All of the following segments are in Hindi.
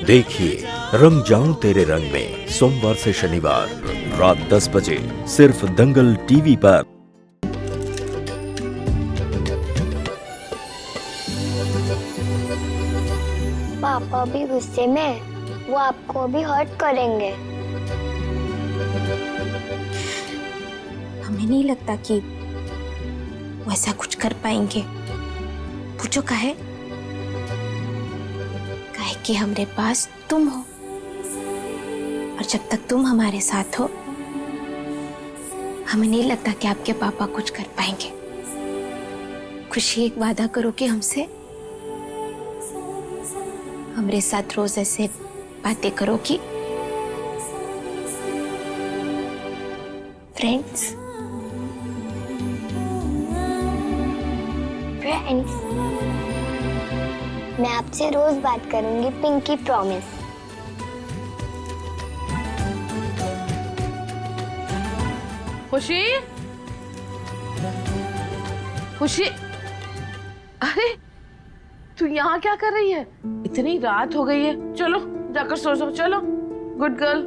देखिए रंग जाऊं तेरे रंग में सोमवार से शनिवार रात 10 बजे सिर्फ दंगल टीवी पर। पापा भी गुस्से में, वो आपको भी हर्ट करेंगे। हमें नहीं लगता कि वो ऐसा कुछ कर पाएंगे। पूछो काहे कि हमारे पास तुम हो, और जब तक तुम हमारे साथ हो हमें नहीं लगता कि आपके पापा कुछ कर पाएंगे। खुशी एक वादा करो कि हमसे हमारे साथ रोज ऐसे बातें करो कि फ्रेंड्स। मैं आपसे रोज बात करूंगी, पिंकी प्रॉमिस। खुशी, खुशी, अरे तू यहाँ क्या कर रही है? इतनी रात हो गई है, चलो जाकर सो जाओ। चलो, गुड गर्ल।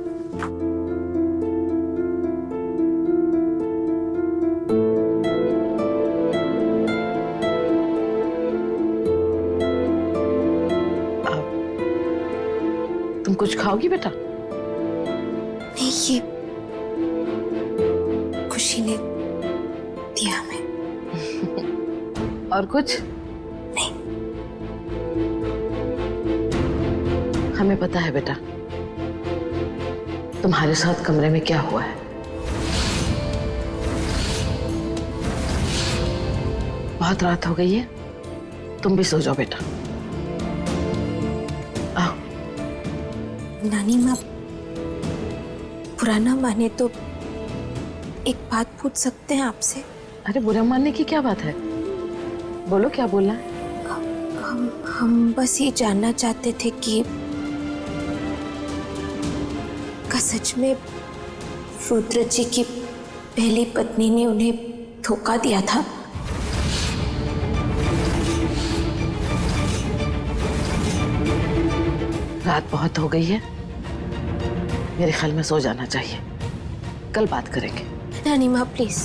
तुम कुछ खाओगी बेटा? नहीं, ये खुशी ने दिया हमें। और कुछ नहीं। हमें पता है बेटा तुम्हारे साथ कमरे में क्या हुआ है। बहुत रात हो गई है, तुम भी सो जाओ बेटा। आओ। नानी माँ, पुराना माने तो एक बात पूछ सकते हैं आपसे? अरे बुरा मानने की क्या बात है, बोलो क्या बोलना है। हम बस ये जानना चाहते थे कि क्या सच में रुद्र जी की पहली पत्नी ने उन्हें धोखा दिया था? रात बहुत हो गई है, मेरे ख्याल में सो जाना चाहिए, कल बात करेंगे। नानी माँ प्लीज,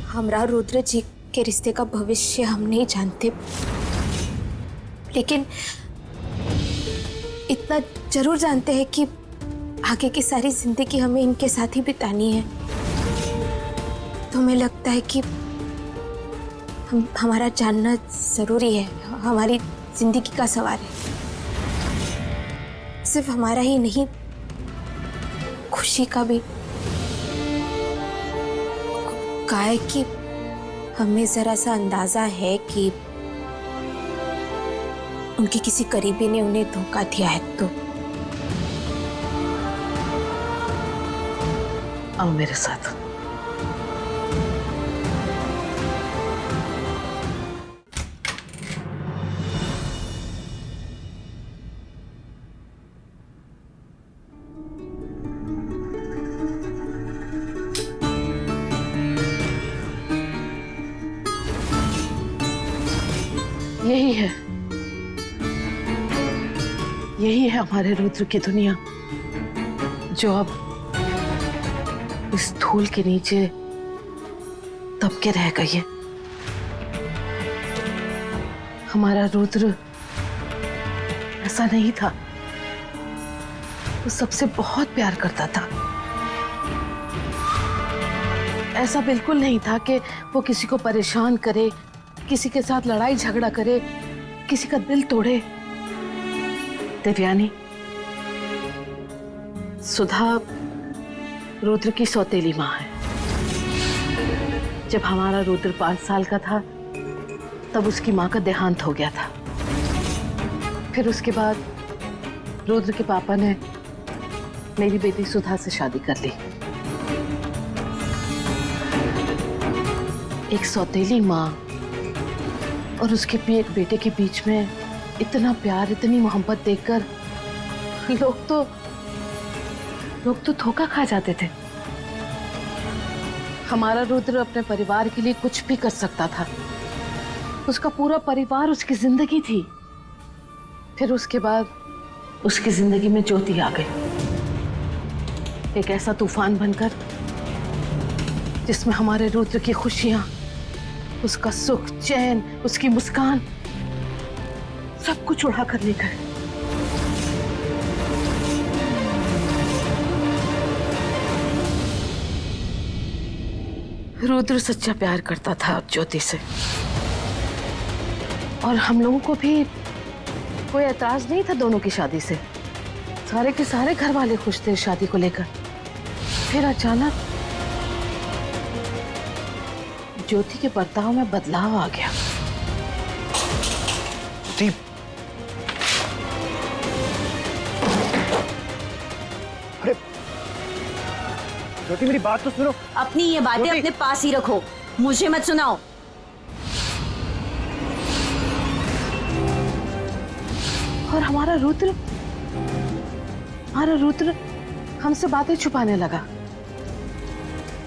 हमरा रुद्र जी के रिश्ते का भविष्य हम नहीं जानते, लेकिन इतना जरूर जानते हैं कि आगे की सारी जिंदगी हमें इनके साथ ही बितानी है। तो हमें लगता है कि हमारा जानना जरूरी है, हमारी जिंदगी का सवाल है। सिर्फ हमारा ही नहीं, खुशी का भी। काहे कि हमें जरा सा अंदाजा है कि उनके किसी करीबी ने उन्हें धोखा दिया है। तो आओ मेरे साथ। यही है हमारे रुद्र की दुनिया, जो अब इस धूल के नीचे दब के रह गई है। हमारा रुद्र ऐसा नहीं था, वो सबसे बहुत प्यार करता था। ऐसा बिल्कुल नहीं था कि वो किसी को परेशान करे, किसी के साथ लड़ाई झगड़ा करे, किसी का दिल तोड़े। देवयानी, सुधा रुद्र की सौतेली माँ है। जब हमारा रुद्र 5 साल का था तब उसकी माँ का देहांत हो गया था। फिर उसके बाद रुद्र के पापा ने मेरी बेटी सुधा से शादी कर ली। एक सौतेली माँ और उसके बेटे के बीच में इतना प्यार, इतनी मोहब्बत देखकर लोग तो धोखा खा जाते थे। हमारा रुद्र अपने परिवार के लिए कुछ भी कर सकता था। उसका पूरा परिवार उसकी जिंदगी थी। फिर उसके बाद उसकी जिंदगी में ज्योति आ गई, एक ऐसा तूफान बनकर जिसमें हमारे रुद्र की खुशियां, उसका सुख चैन, उसकी मुस्कान सब कुछ उड़ा कर ले गए। रुद्र सच्चा प्यार करता था ज्योति से, और हम लोगों को भी कोई एतराज नहीं था दोनों की शादी से। सारे के सारे घर वाले खुश थे शादी को लेकर। फिर अचानक ज्योति के बर्ताव में बदलाव आ गया। अरे ज्योति, मेरी बात तो सुनो। अपनी ये बातें अपने पास ही रखो, मुझे मत सुनाओ। और हमारा रुद्र हमसे बातें छुपाने लगा।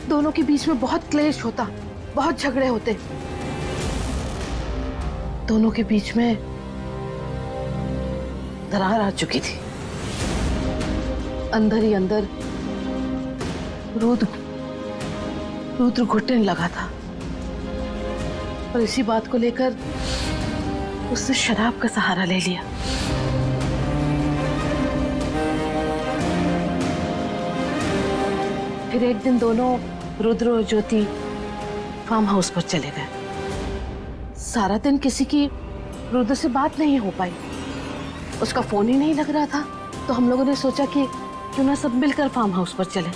दोनों के बीच में बहुत क्लेश होता, बहुत झगड़े होते। दोनों के बीच में दरार आ चुकी थी। अंदर ही अंदर रुद्र घुटने लगा था, और इसी बात को लेकर उसने शराब का सहारा ले लिया। फिर एक दिन दोनों, रुद्र और ज्योति, फार्म हाउस पर चले गए। सारा दिन किसी की रुद्र से बात नहीं हो पाई, उसका फोन ही नहीं लग रहा था। तो हम लोगों ने सोचा कि क्यों ना सब मिलकर फार्म हाउस पर चले।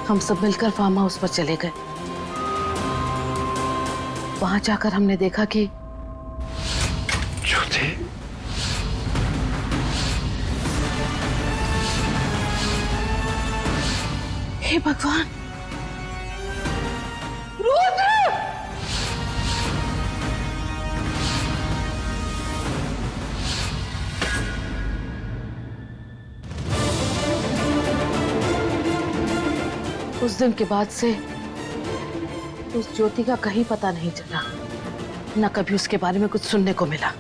हम सब मिलकर फार्म हाउस पर चले गए। वहां जाकर हमने देखा कि ज्योति, हे भगवान, रुद्र! उस दिन के बाद से उस ज्योति का कहीं पता नहीं चला, न कभी उसके बारे में कुछ सुनने को मिला।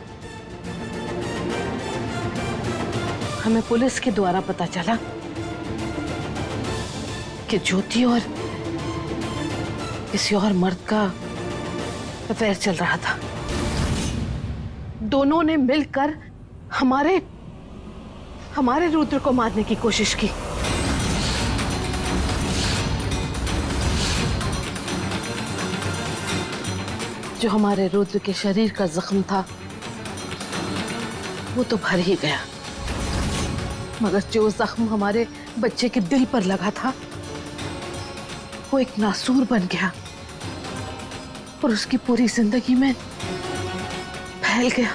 हमें पुलिस के द्वारा पता चला कि ज्योति और किसी और मर्द का अफेयर चल रहा था। दोनों ने मिलकर हमारे रुद्र को मारने की कोशिश की। जो हमारे रुद्र के शरीर का जख्म था वो तो भर ही गया, मगर जो जख्म हमारे बच्चे के दिल पर लगा था वो एक नासूर बन गया और उसकी पूरी जिंदगी में फैल गया।